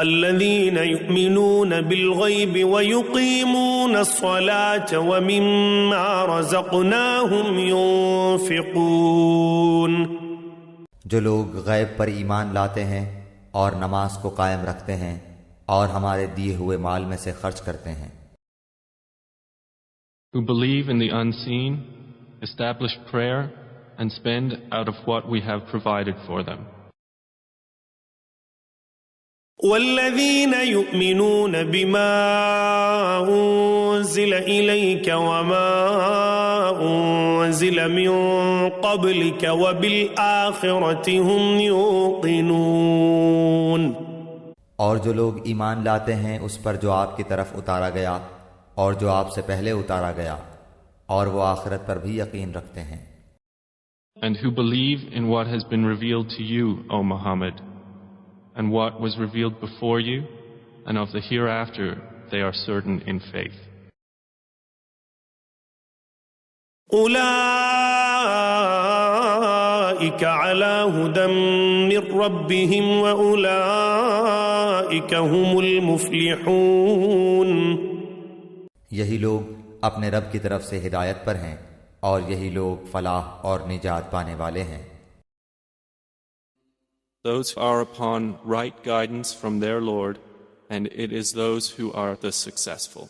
الذين يؤمنون بالغيب ويقيمون الصلاة ومما رزقناهم ينفقون. جو لوگ غیب پر ایمان لاتے ہیں اور نماز کو قائم رکھتے ہیں اور ہمارے دیے ہوئے مال میں سے خرچ کرتے ہیں. Who believe in the unseen, establish prayer, and spend out of what we have provided for them. والذين يؤمنون بما أنزل إليك وما أنزل من قبلك وبالآخرة هم يوقنون. اور جو لوگ ایمان لاتے ہیں اس پر جو آپ کی طرف اتارا گیا اور جو آپ سے پہلے اتارا گیا اور وہ آخرت پر بھی یقین رکھتے ہیں. And who believe in what has been revealed to you, O Muhammad, and what was revealed before you, and of the hereafter they are certain in faith. أولئك على هدى من ربهم وأولئك هم المفلحون. یہی لوگ اپنے رب کی طرف سے ہدایت پر ہیں اور یہی لوگ فلاح اور نجات پانے والے ہیں. Those are upon right guidance from their Lord, and it is those who are the successful.